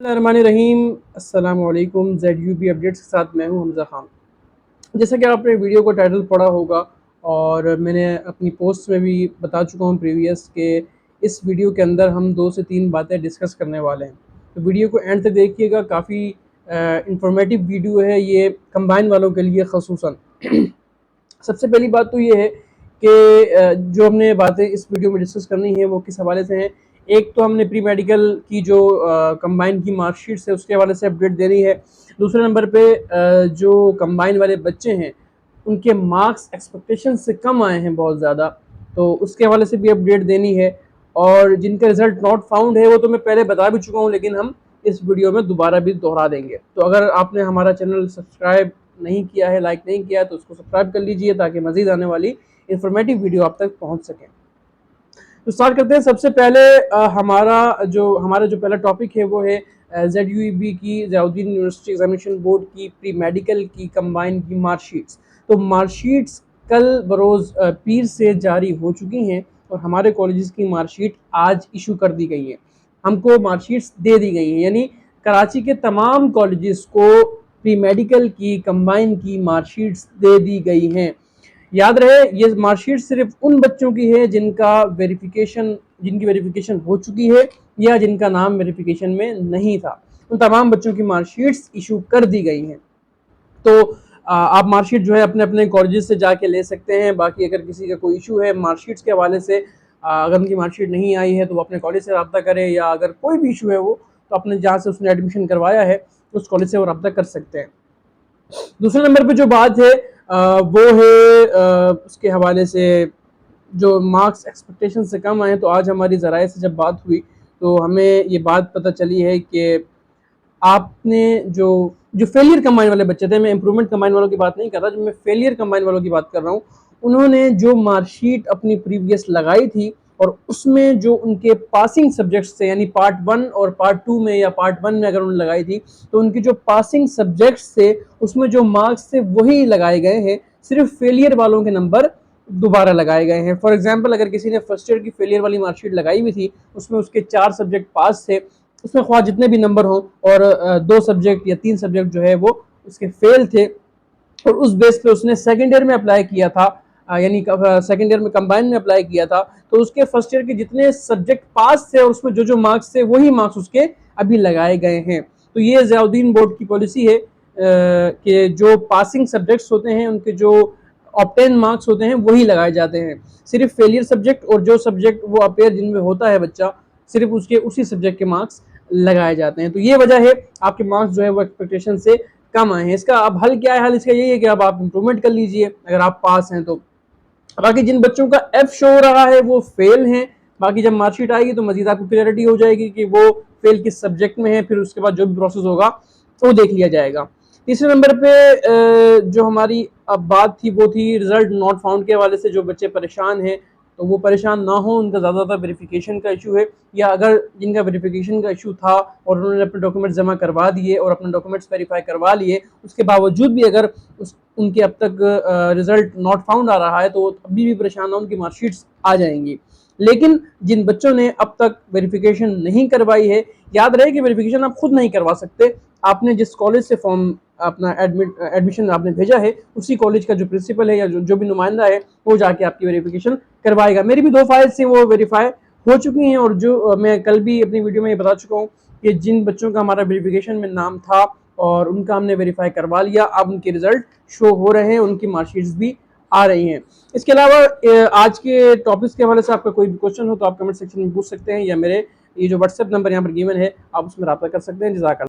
रहीम अस्सलाम वालेकुम। ZUB updates के साथ मैं हूं हमज़ा खान। जैसा कि आपने वीडियो को टाइटल पढ़ा होगा और मैंने अपनी पोस्ट में भी बता चुका हूं प्रीवियस के इस वीडियो के अंदर हम 2 से 3 बातें डिस्कस करने वाले हैं। तो वीडियो को एंड तक देखिएगा, काफ़ी इंफॉर्मेटिव वीडियो है ये कंबाइन वालों के लिए ख़ुसूसन। सबसे पहली बात तो ये है कि जो हमने बातें इस वीडियो में डिस्कस करनी है वो किस हवाले से हैं। एक तो हमने प्री मेडिकल की जो कंबाइन की मार्कशीट्स है उसके हवाले से अपडेट देनी है। दूसरे नंबर पे जो कंबाइन वाले बच्चे हैं उनके मार्क्स एक्सपेक्टेशन से कम आए हैं बहुत ज़्यादा, तो उसके हवाले से भी अपडेट देनी है। और जिनका रिज़ल्ट नॉट फाउंड है वो तो मैं पहले बता भी चुका हूँ, लेकिन हम इस वीडियो में दोबारा भी दोहरा देंगे। तो अगर आपने हमारा चैनल सब्सक्राइब नहीं किया है, लाइक नहीं किया है, तो उसको सब्सक्राइब कर लीजिए ताकि मज़ीद आने वाली इंफॉर्मेटिव वीडियो आप तक पहुँच सकें। तो स्टार्ट करते हैं। सबसे पहले हमारा जो पहला टॉपिक है वो है ZUEB की, ज़ियाउद्दीन यूनिवर्सिटी एग्जामिनेशन बोर्ड की प्री मेडिकल की कंबाइन की मार्कशीट्स। तो मार्कशीट्स कल बरोज़ पीर से जारी हो चुकी हैं और हमारे कॉलेजेस की मार्कशीट आज इशू कर दी गई है, हमको मार्कशीट्स दे दी गई हैं। यानी कराची के तमाम कॉलेजेस को प्री मेडिकल की कंबाइन की मार्कशीट्स दे दी गई हैं। याद रहे, ये मार्कशीट सिर्फ उन बच्चों की है जिनकी वेरिफिकेशन हो चुकी है या जिनका नाम वेरिफिकेशन में नहीं था। उन तमाम बच्चों की मार्कशीट्स इशू कर दी गई हैं। तो आप मार्कशीट जो है अपने अपने कॉलेजेस से जाके ले सकते हैं। बाकी अगर किसी का कोई इशू है मार्कशीट्स के हवाले से, अगर उनकी मार्कशीट नहीं आई है तो वो अपने कॉलेज से रब्ता करें, या अगर कोई भी इशू है वो तो अपने जहाँ से उसने एडमिशन करवाया है उस कॉलेज से वो रब्ता कर सकते हैं। दूसरे नंबर पे जो बात है वो है उसके हवाले से जो मार्क्स एक्सपेक्टेशन से कम आए। तो आज हमारी ज़राए से जब बात हुई तो हमें ये बात पता चली है कि आपने जो जो फेलियर कंबाइन वाले बच्चे थे, मैं इंप्रूवमेंट कंबाइन वालों की बात नहीं कर रहा, जो मैं फेलियर कंबाइन वालों की बात कर रहा हूँ, उन्होंने जो मार्कशीट अपनी प्रीवियस लगाई थी और उसमें जो उनके पासिंग सब्जेक्ट्स थे, यानी पार्ट 1 और पार्ट 2 में या पार्ट 1 में अगर उन्होंने लगाई थी तो उनकी जो पासिंग सब्जेक्ट्स थे उसमें जो मार्क्स थे वही लगाए गए हैं, सिर्फ फेलियर वालों के नंबर दोबारा लगाए गए हैं। फॉर एग्जाम्पल, अगर किसी ने फर्स्ट ईयर की फेलियर वाली मार्कशीट लगाई हुई थी, उसमें उसके 4 सब्जेक्ट पास थे, उसमें ख्वाह जितने भी नंबर हों, और 2 सब्जेक्ट या 3 सब्जेक्ट जो है वो उसके फेल थे, और उस बेस पे उसने सेकेंड ईयर में अप्लाई किया था, यानी सेकेंड ईयर में कंबाइन में अप्लाई किया था, तो उसके फर्स्ट ईयर के जितने सब्जेक्ट पास थे और उसमें जो जो मार्क्स थे वही मार्क्स उसके अभी लगाए गए हैं। तो ये ज़ियाउद्दीन बोर्ड की पॉलिसी है कि जो पासिंग सब्जेक्ट्स होते हैं उनके जो ऑब्टेन मार्क्स होते हैं वही लगाए जाते हैं। सिर्फ फेलियर सब्जेक्ट और जो सब्जेक्ट वो अपेयर जिनमें होता है बच्चा, सिर्फ उसके उसी सब्जेक्ट के मार्क्स लगाए जाते हैं। तो ये वजह है आपके मार्क्स जो है वो एक्सपेक्टेशन से कम आए हैं। इसका अब हल क्या है? हल इसका यही है कि अब आप इंप्रूवमेंट कर लीजिए अगर आप पास हैं तो। बाकी जिन बच्चों का F शो हो रहा है वो फेल हैं। बाकी जब मार्कशीट आएगी तो मजीद आपको क्लियरिटी हो जाएगी कि वो फेल किस सब्जेक्ट में है, फिर उसके बाद जो भी प्रोसेस होगा वो देख लिया जाएगा। तीसरे नंबर पे जो हमारी अब बात थी वो थी रिजल्ट नॉट फाउंड के हवाले से। जो बच्चे परेशान हैं तो वो परेशान ना हो, उनका ज़्यादा वेरिफिकेशन का इशू है, या अगर जिनका वेरिफिकेशन का इशू था और उन्होंने अपने डॉक्यूमेंट्स जमा करवा दिए और अपने डॉक्यूमेंट्स वेरीफाई करवा लिए, उसके बावजूद भी अगर उनके अब तक रिजल्ट नॉट फाउंड आ रहा है तो अभी भी परेशान ना, उनकी मार्कशीट्स आ जाएंगी। लेकिन जिन बच्चों ने अब तक वेरिफिकेशन नहीं करवाई है, याद रहे कि वेरिफिकेशन आप खुद नहीं करवा सकते। आपने जिस कॉलेज से फॉर्म अपना एडमिशन आपने भेजा है उसी कॉलेज का जो प्रिंसिपल है या जो भी नुमाइंदा है वो जाके आपकी वेरिफिकेशन करवाएगा। मेरी भी 2 फाइल्स थी वो वेरीफाई हो चुकी हैं, और जो मैं कल भी अपनी वीडियो में ये बता चुका हूँ कि जिन बच्चों का हमारा वेरिफिकेशन में नाम था और उनका हमने वेरीफाई करवा लिया, अब उनके रिजल्ट शो हो रहे हैं, उनकी मार्कशीट्स भी आ रही हैं। इसके अलावा आज के टॉपिक्स के हवाले से आपका कोई भी क्वेश्चन हो तो आप कमेंट सेक्शन में पूछ सकते हैं, या मेरे ये जो व्हाट्सएप नंबर यहाँ पर गिवन है आप उसमें रब्ता कर सकते हैं। जज़ाकल्लाह।